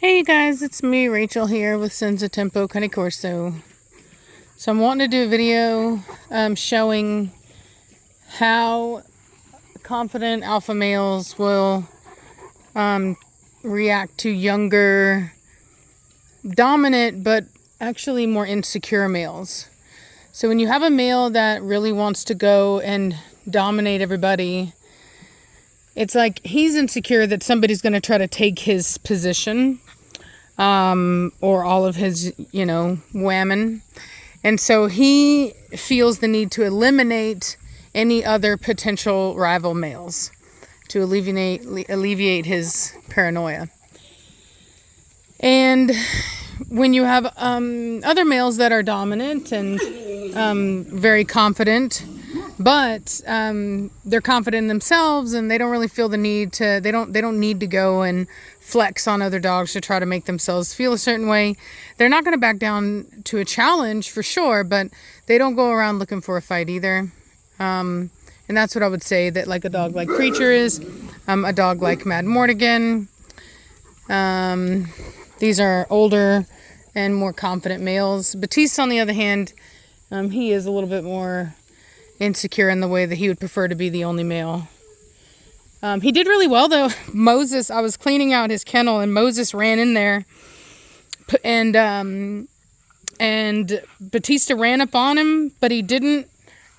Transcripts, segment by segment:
Hey you guys, it's me, Rachel, here with Senza Corso. So I'm wanting to do a video showing how confident alpha males will react to younger, dominant, but actually more insecure males. So when you have a male that really wants to go and dominate everybody, it's like he's insecure that somebody's going to try to take his position. Or all of his, whammon. And so he feels the need to eliminate any other potential rival males to alleviate his paranoia. And when you have other males that are dominant and very confident, but they're confident in themselves and they don't really feel the need to, they don't need to go and flex on other dogs to try to make themselves feel a certain way. They're not going to back down to a challenge for sure, but they don't go around looking for a fight either. And that's what I would say that like a dog like Preacher is, a dog like Mad Mortigan. These are older and more confident males. Batiste, on the other hand, he is a little bit more insecure in the way that he would prefer to be the only male. He did really well though. Moses, I was cleaning out his kennel and Moses ran in there and Batista ran up on him, but he didn't,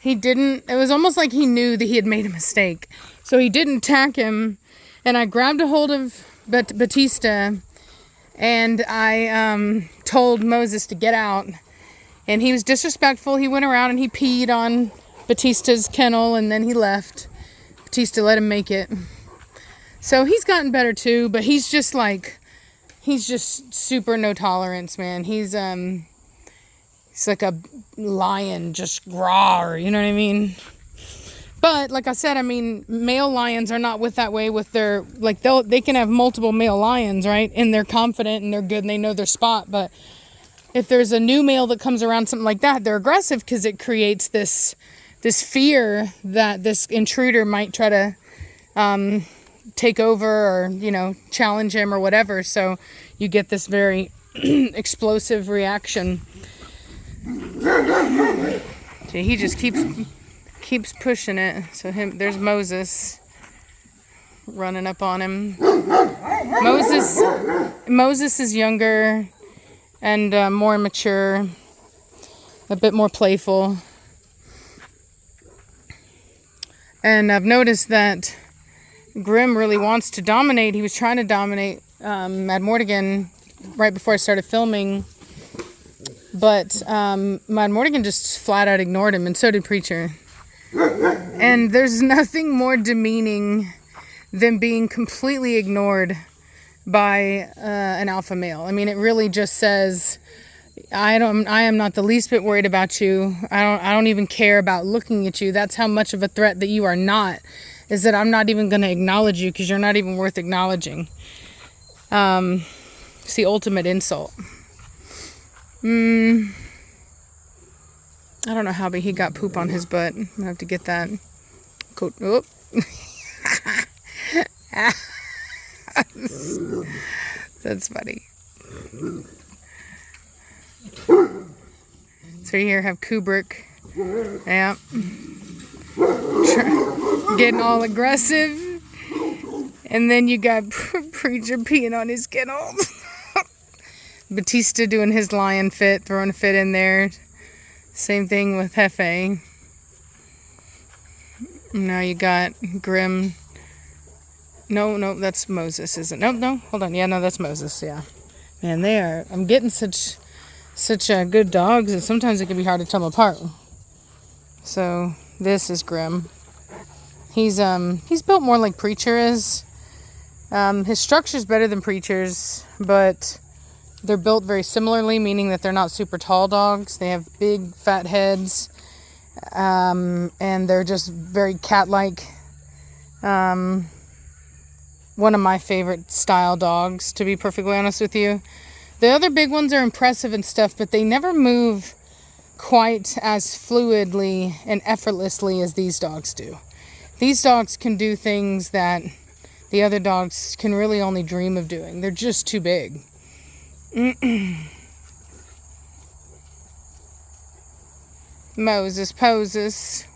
it was almost like he knew that he had made a mistake. So he didn't attack him, and I grabbed a hold of Batista and I told Moses to get out, and he was disrespectful. He went around and he peed on Batista's kennel and then he left. Batista let him make it. So he's gotten better too, but he's just super no tolerance, man. He's like a lion, just roar, you know what I mean? But like I said, I mean, male lions are not that way with their, like they can have multiple male lions, right? And they're confident and they're good and they know their spot. But if there's a new male that comes around, something like that, they're aggressive because it creates this fear that this intruder might try to take over or, challenge him or whatever. So you get this very explosive reaction. See, he just keeps pushing it. So there's Moses running up on him. Moses is younger and more mature, a bit more playful. And I've noticed that Grim really wants to dominate. He was trying to dominate Mad Mortigan right before I started filming. But Mad Mortigan just flat out ignored him, and so did Preacher. And there's nothing more demeaning than being completely ignored by an alpha male. I mean, it really just says, I am not the least bit worried about you. I don't even care about looking at you. That's how much of a threat that you are not, is that I'm not even going to acknowledge you because you're not even worth acknowledging. It's the ultimate insult. I don't know how, but he got poop on his butt. I'm gonna have to get that coat. Oop. That's funny. So here have Kubrick, yeah, getting all aggressive, and then you got Preacher peeing on his kennel. Batista doing his lion fit, throwing a fit in there. Same thing with Hefe. Now you got Grim. No, that's Moses, isn't it? No, hold on. Yeah, no, that's Moses, yeah. Man, I'm getting such good dogs, and sometimes it can be hard to tell them apart. So this is Grim. He's built more like Preacher is. His structure's better than Preacher's, but they're built very similarly, meaning that they're not super tall dogs. They have big fat heads, and they're just very cat-like. One of my favorite style dogs, to be perfectly honest with you. The other big ones are impressive and stuff, but they never move quite as fluidly and effortlessly as these dogs do. These dogs can do things that the other dogs can really only dream of doing. They're just too big. Moses poses.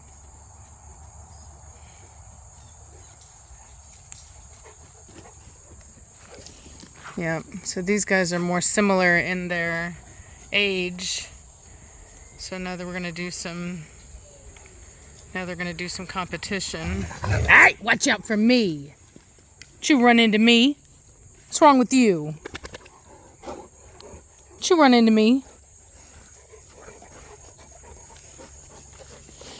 Yep, so these guys are more similar in their age. So now that we're gonna do some, competition. Hey, watch out for me. Don't you run into me. What's wrong with you? Don't you run into me.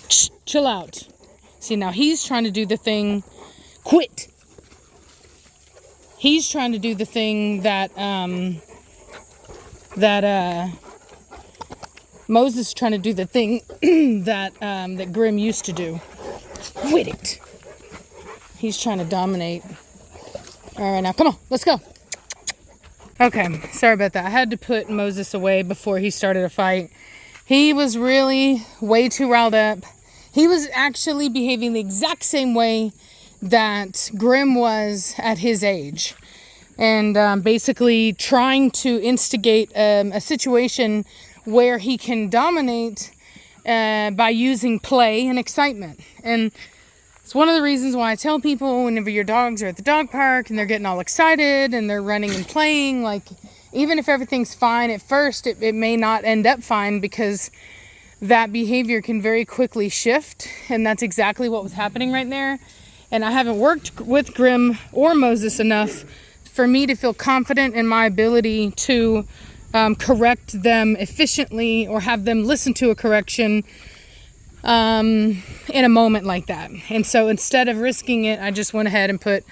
Shh, chill out. See, now he's trying to do the thing. Quit. He's trying to do the thing that Moses is trying to do the thing that Grim used to do. Quit it. He's trying to dominate. All right, now come on, let's go. Okay, sorry about that. I had to put Moses away before he started a fight. He was really way too riled up. He was actually behaving the exact same way that Grim was at his age, and basically trying to instigate a situation where he can dominate by using play and excitement. And it's one of the reasons why I tell people, whenever your dogs are at the dog park and they're getting all excited and they're running and playing, like, even if everything's fine at first, it may not end up fine, because that behavior can very quickly shift. And that's exactly what was happening right there. And I haven't worked with Grim or Moses enough for me to feel confident in my ability to correct them efficiently, or have them listen to a correction in a moment like that. And so instead of risking it, I just went ahead and put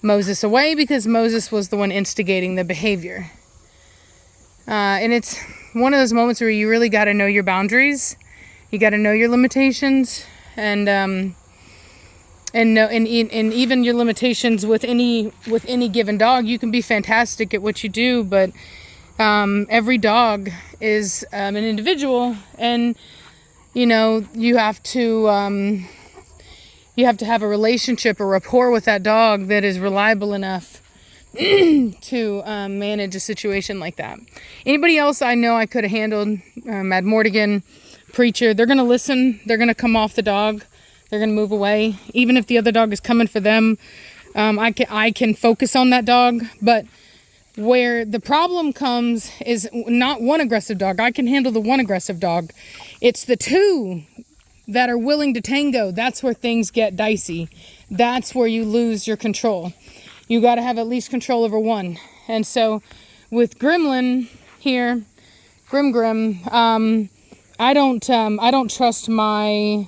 Moses away, because Moses was the one instigating the behavior. And it's one of those moments where you really got to know your boundaries. You got to know your limitations, and even your limitations with any given dog. You can be fantastic at what you do, but every dog is an individual, and you have to have a relationship, a rapport with that dog that is reliable enough to manage a situation like that. Anybody else I know I could have handled, Mad Mortigan, Preacher, they're gonna listen. They're gonna come off the dog. They're going to move away. Even if the other dog is coming for them, I can focus on that dog. But where the problem comes is not one aggressive dog. I can handle the one aggressive dog. It's the two that are willing to tango. That's where things get dicey. That's where you lose your control. You got to have at least control over one. And so with Gremlin here, Grim, I don't trust my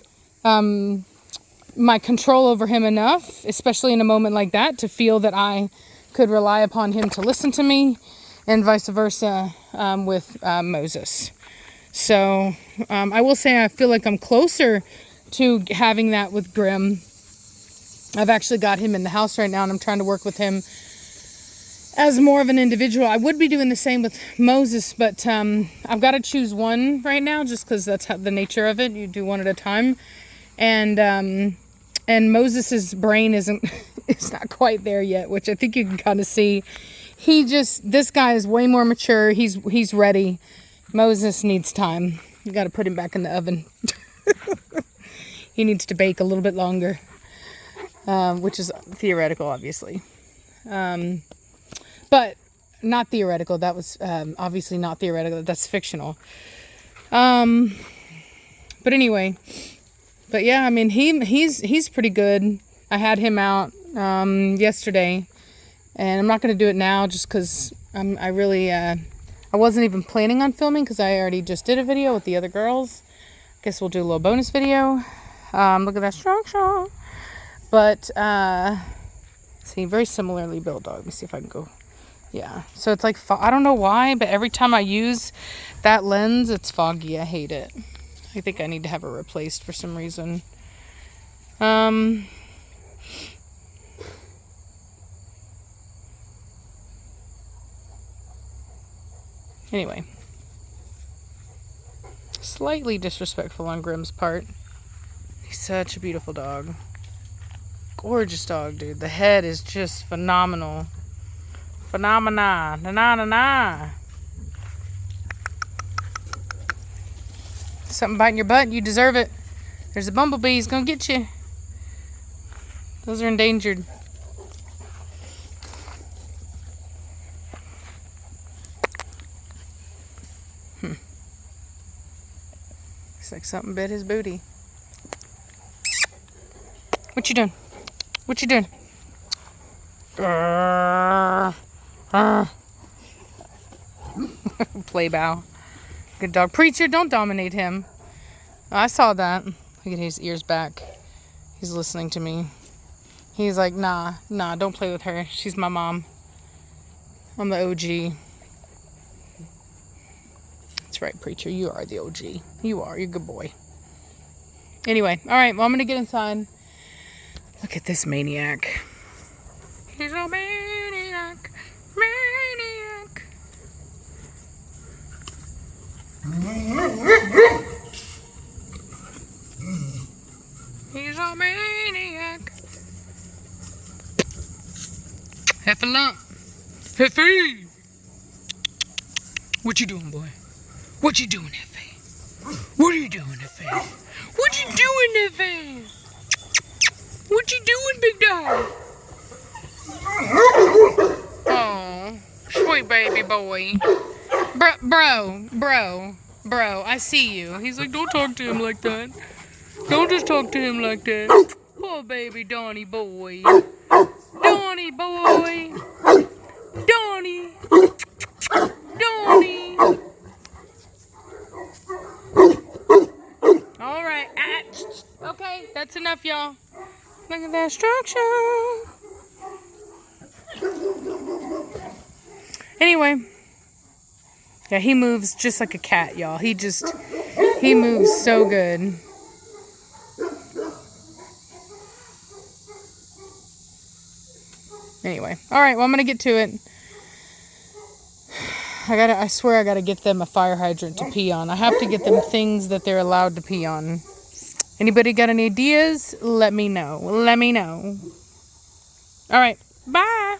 control over him enough, especially in a moment like that, to feel that I could rely upon him to listen to me, and vice versa with Moses. So I will say I feel like I'm closer to having that with Grim. I've actually got him in the house right now, and I'm trying to work with him as more of an individual. I would be doing the same with Moses, but I've got to choose one right now, just because that's the nature of it. You do one at a time. And Moses's brain is not quite there yet, which I think you can kind of see. This guy is way more mature. He's ready. Moses needs time. You got to put him back in the oven. He needs to bake a little bit longer, which is theoretical, obviously. But not theoretical. That was obviously not theoretical. That's fictional. But anyway. But yeah, I mean, he's pretty good. I had him out yesterday, and I'm not going to do it now just because I wasn't even planning on filming, because I already just did a video with the other girls. Guess we'll do a little bonus video. Look at that structure. But see, very similarly built dog. Let me see if I can go. Yeah, so it's like, I don't know why, but every time I use that lens, it's foggy. I hate it. I think I need to have it replaced for some reason. Anyway. Slightly disrespectful on Grim's part. He's such a beautiful dog. Gorgeous dog, dude. The head is just phenomenal. Phenomena. Na-na-na-na. Something biting your butt. You deserve it. There's a bumblebee. He's gonna get you. Those are endangered. Looks like something bit his booty. What you doing? What you doing? Play bow. Good dog. Preacher, don't dominate him. I saw that. Look at his ears back. He's listening to me. He's like, nah, don't play with her. She's my mom. I'm the OG. That's right, Preacher. You are the OG. You are. You're a good boy. Anyway, all right. Well, I'm going to get inside. Look at this maniac. He's a maniac. Maniac. He's a maniac. Heifer lump. Heifer. What you doing, boy? What you doing, Heifer? What are you doing, Heifer? What you doing, Heifer? What you doing, big dog? Oh, sweet baby boy. Bro, I see you. He's like, don't talk to him like that. Don't just talk to him like that. Poor baby Donnie boy. Donnie boy. Donnie. Donnie. All right. Okay, that's enough, y'all. Look at that structure. Anyway. Yeah, he moves just like a cat, y'all. He moves so good. Anyway. Alright, well, I'm going to get to it. I swear I gotta get them a fire hydrant to pee on. I have to get them things that they're allowed to pee on. Anybody got any ideas? Let me know. Let me know. Alright, bye!